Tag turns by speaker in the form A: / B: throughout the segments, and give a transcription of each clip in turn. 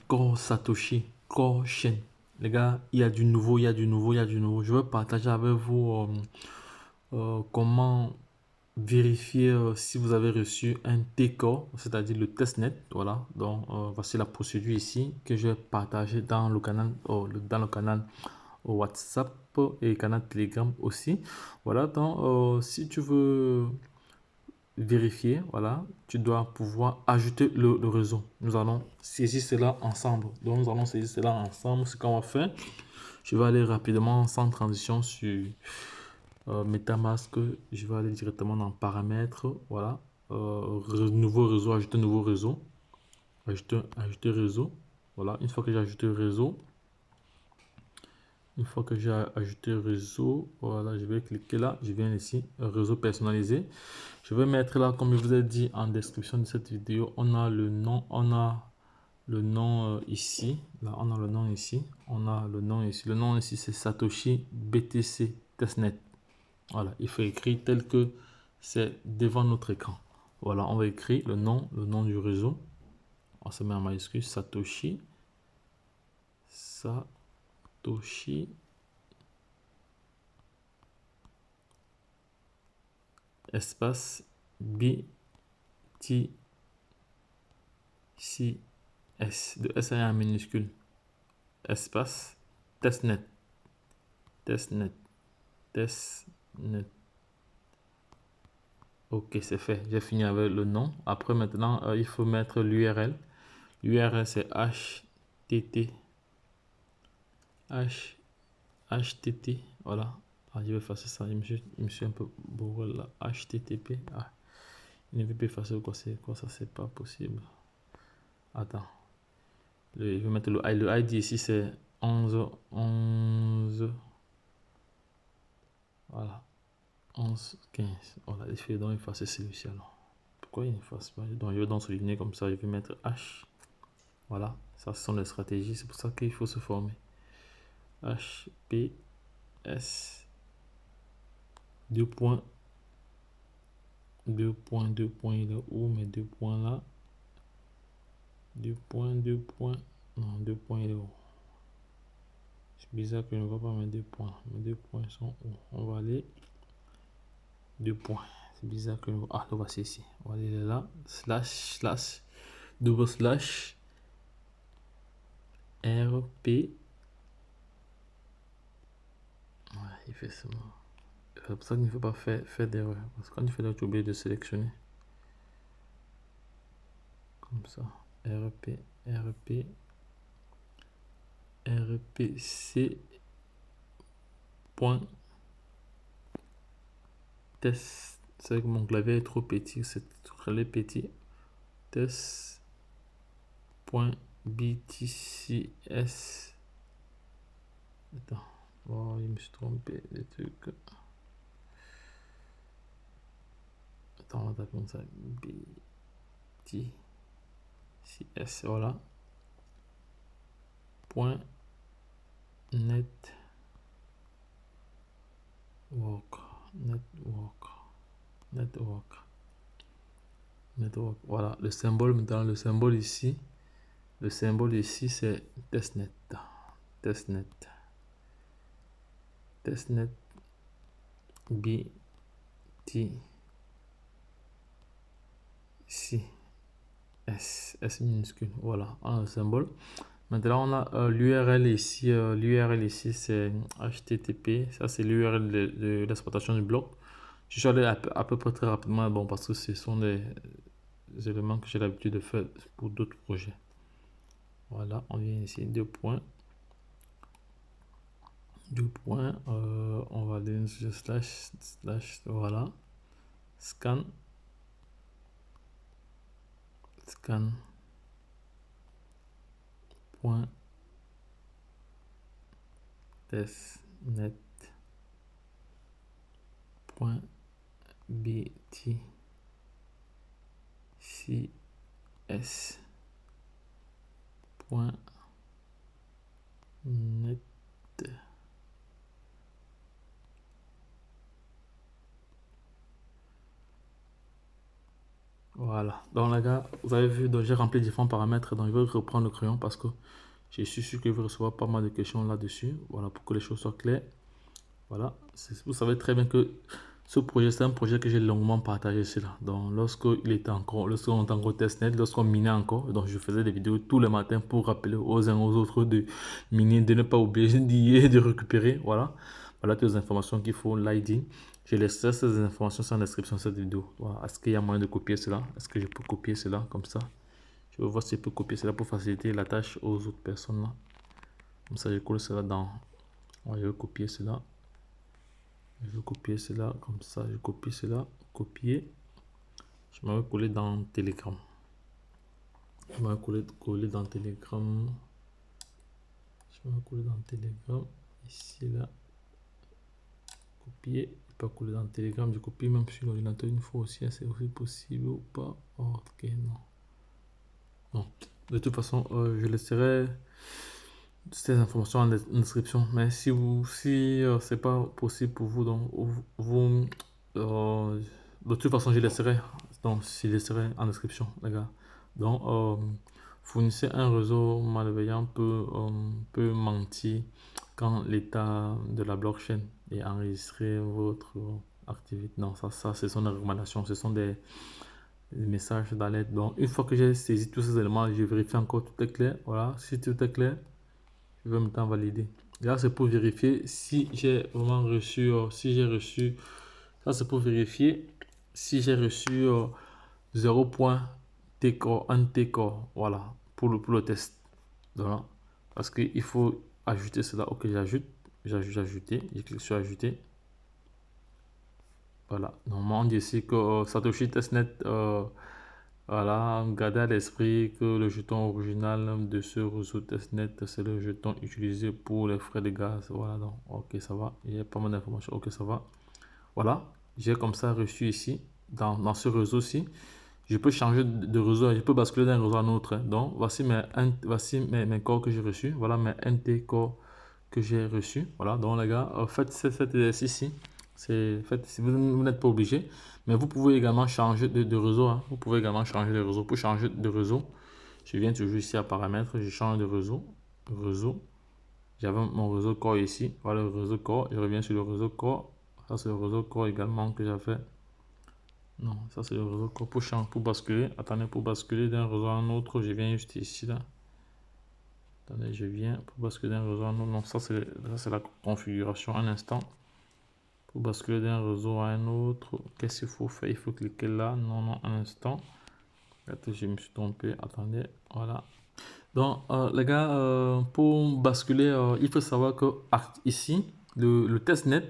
A: Core Satoshi, Core Chain. Les gars, il y a du nouveau, il y a du nouveau, il y a du nouveau. Je vais partager avec vous comment vérifier si vous avez reçu un T-Core, c'est-à-dire le testnet. Voilà, donc voici la procédure ici que je vais partager dans le canal, WhatsApp et canal Telegram aussi. Voilà, donc si tu veux vérifier, voilà, tu dois pouvoir ajouter le réseau. Nous allons saisir cela ensemble. Donc, nous allons saisir cela ensemble. Ce qu'on va faire, je vais aller rapidement sans transition sur MetaMask. Je vais aller directement dans paramètres. Voilà, nouveau réseau, ajouter nouveau réseau, ajouter réseau. Voilà, une fois que j'ai ajouté le réseau, une fois que j'ai ajouté réseau, voilà, je vais cliquer là, je viens ici, réseau personnalisé. Je vais mettre là, comme je vous ai dit en description de cette vidéo, on a le nom, ici. Là, on a le nom ici. On a le nom ici. Le nom ici, c'est Satoshi BTC Testnet. Voilà, il faut écrire tel que c'est devant notre écran. Voilà, on va écrire le nom du réseau. On se met en majuscule Satoshi. Satoshi. Espace BTC S. De S en minuscule. Espace testnet. Testnet. Ok, c'est fait. J'ai fini avec le nom. Après, maintenant, il faut mettre l'URL. L'URL, c'est HTT. Voilà. Ah, je vais effacer ça. Je me suis un peu bourré là. HTTP. Ah, il ne veut pas effacer quoi. C'est quoi ça? C'est pas possible. Attends. Je vais mettre le ID ici, c'est 11. Voilà. 11, 15. Voilà. Il fait donc effacer celui-ci alors. Pourquoi il n'efface pas? Donc, je vais donc souligner comme ça. Je vais mettre H. Voilà, ça ce sont les stratégies, c'est pour ça qu'il faut se former. HPS 2 points, 2 points, 2 points, il est où mes 2 points là? 2 points, 2 points, non, 2 points, il est où? C'est bizarre que je ne vois pas mes 2 points. Mes 2 points sont où? On va aller 2 points. C'est bizarre que je vois. Ah, le voici ici. On va aller là, slash, double slash, RP. Ouais, il fait ça. C'est pour ça qu'il ne faut pas faire d'erreur. Parce que quand tu fais là, tu oublies de sélectionner. Comme ça. RPC point test. C'est vrai que mon clavier est trop petit. C'est très petit. Test point BTCS. Attends. Oh, je me suis trompé. Des trucs. Attends, on va taper comme ça. BTCS. Voilà. Point network. Voilà. Le symbole maintenant. Le symbole ici. Le symbole ici, c'est testnet. Testnet. Testnet BTC S minuscule. Voilà, on a le symbole. Maintenant, on a l'URL ici. L'URL ici, c'est HTTP. Ça, c'est l'URL de l'exploitation du bloc. Je suis allé à peu près très rapidement, bon, parce que ce sont des éléments que j'ai l'habitude de faire pour d'autres projets. Voilà, on vient ici, 2 points. 2 points. On va aller sur slash, voilà. Scan point testnet point btcs point net. Voilà. Voilà. Donc les gars, vous avez vu, donc j'ai rempli différents paramètres. Donc je vais reprendre le crayon parce que je suis sûr que vous recevez pas mal de questions là-dessus. Voilà, pour que les choses soient claires. Voilà. Vous savez très bien que ce projet, c'est un projet que j'ai longuement partagé ici là. Donc lorsqu'on était encore testnet, lorsqu'on minait encore, donc je faisais des vidéos tous les matins pour rappeler aux uns aux autres de miner, de ne pas oublier d'y de récupérer. Voilà. Voilà toutes les informations qu'il faut, l'ID. Je laisserai ces informations sur la description de cette vidéo. Voilà. Est-ce qu'il y a moyen de copier cela? Est-ce que je peux copier cela comme ça? Je vais voir si je peux copier cela pour faciliter la tâche aux autres personnes là. Comme ça, je colle cela dans. Ouais, je vais copier cela. Je vais copier cela comme ça. Je copie cela. Copier. Je vais coller dans Telegram. Je vais coller dans Telegram. Je vais coller dans Telegram. Ici, là. Copier. Je peux coller dans Telegram. Je copie même sur l'ordinateur une fois aussi. C'est aussi possible ou pas? Ok, non. Non. De toute façon, je laisserai ces informations en description. Mais si c'est pas possible pour vous, donc de toute façon, je laisserai. Donc, je laisserai en description, les gars. Donc, fournissez un réseau malveillant peut mentir quand l'état de la blockchain est enregistré votre activité. Non, ça, ce sont des recommandations, ce sont des messages d'alerte. Donc, une fois que j'ai saisi tous ces éléments, je vérifie encore tout est clair. Voilà, si tout est clair, je vais maintenant valider. Là, c'est pour vérifier si j'ai vraiment reçu, si j'ai reçu, ça c'est pour vérifier si j'ai reçu 0.tcore, un tcore, voilà, pour le test. Voilà. Parce qu'il faut ajouter cela. Ok, j'ajoute, ajouter, je clique sur ajouter. Voilà, normalement on dit ici que Satoshi Testnet, voilà, gardez à l'esprit que le jeton original de ce réseau testnet, c'est le jeton utilisé pour les frais de gaz. Voilà, donc, ok, ça va. Il y a pas mal d'informations. Ok, ça va. Voilà, j'ai comme ça reçu ici, dans ce réseau-ci. Je peux changer de réseau, je peux basculer d'un réseau à un autre. Donc, voici mes corps que j'ai reçus. Voilà mes NT corps que j'ai reçus. Voilà, donc les gars, faites cet exercice-ci. Si vous n'êtes pas obligé, mais vous pouvez également changer de réseau. Hein. Vous pouvez également changer de réseau. Pour changer de réseau, je viens toujours ici à paramètres, je change de réseau. J'avais mon réseau corps ici. Voilà le réseau corps. Je reviens sur le réseau corps. Ça, c'est le réseau corps également que j'avais. Non, ça, c'est le réseau corps pour basculer. Attendez, pour basculer d'un réseau à un autre, je viens juste ici là. Attendez, je viens pour basculer d'un réseau à un autre. Non, ça, c'est la configuration. Un instant. Pour basculer d'un réseau à un autre, qu'est-ce qu'il faut faire? Il faut cliquer là. Non, non, un instant. Attendez, je me suis trompé. Attendez, voilà. Donc, les gars, pour basculer, il faut savoir que ici, le testnet,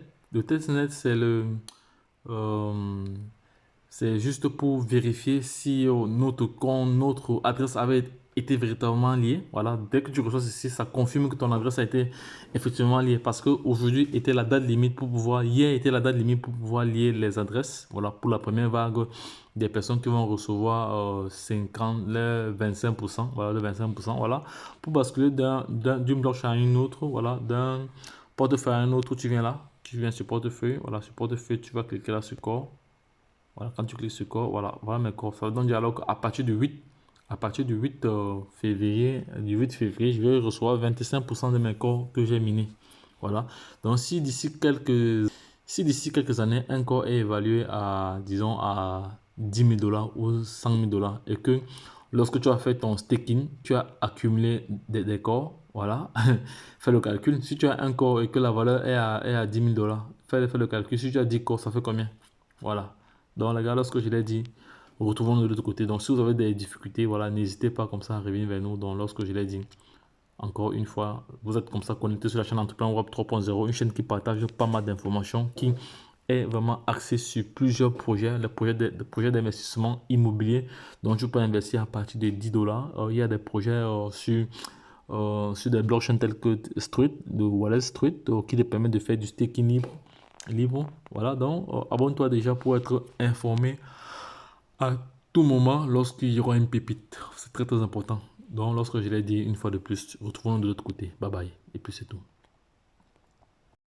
A: c'est juste pour vérifier si notre compte, notre adresse avait été véritablement liée. Voilà, dès que tu reçois ceci, ça confirme que ton adresse a été effectivement liée. Parce qu'aujourd'hui était la date limite pour pouvoir, hier était la date limite pour pouvoir lier les adresses. Voilà, pour la première vague des personnes qui vont recevoir 50, les 25%. Voilà, le 25%. Voilà, pour basculer d'une blockchain à une autre. Voilà, d'un portefeuille à un autre, tu viens là. Tu viens sur portefeuille. Voilà, sur portefeuille, tu vas cliquer là sur corps. Voilà, quand tu cliques sur corps, voilà mes corps. Ça donne alors qu'à partir du 8, février, je vais recevoir 25% de mes corps que j'ai minés. Voilà. Donc, si d'ici quelques années, un corps est évalué à, disons, à 10 000 $ ou 100 000 $ et que lorsque tu as fait ton staking, tu as accumulé des corps, voilà, fais le calcul. Si tu as un corps et que la valeur est à 10 000 $, fais le calcul. Si tu as 10 corps, ça fait combien? Voilà. Donc, les gars, lorsque je l'ai dit, retrouvons-nous de l'autre côté. Donc, si vous avez des difficultés, voilà, n'hésitez pas comme ça à revenir vers nous. Donc, lorsque je l'ai dit, encore une fois, vous êtes comme ça connecté sur la chaîne Entrepreneur Web 3.0, une chaîne qui partage pas mal d'informations, qui est vraiment axée sur plusieurs projets, les projets d'investissement immobilier. Donc, tu peux investir à partir de 10 $. Il y a des projets sur des blockchains tels que Wallet Street, qui te permettent de faire du staking libre. Voilà, donc abonne-toi déjà pour être informé à tout moment lorsqu'il y aura une pépite. C'est très très important. Donc lorsque je l'ai dit une fois de plus, retrouvons-nous de l'autre côté. Bye bye. Et puis c'est tout.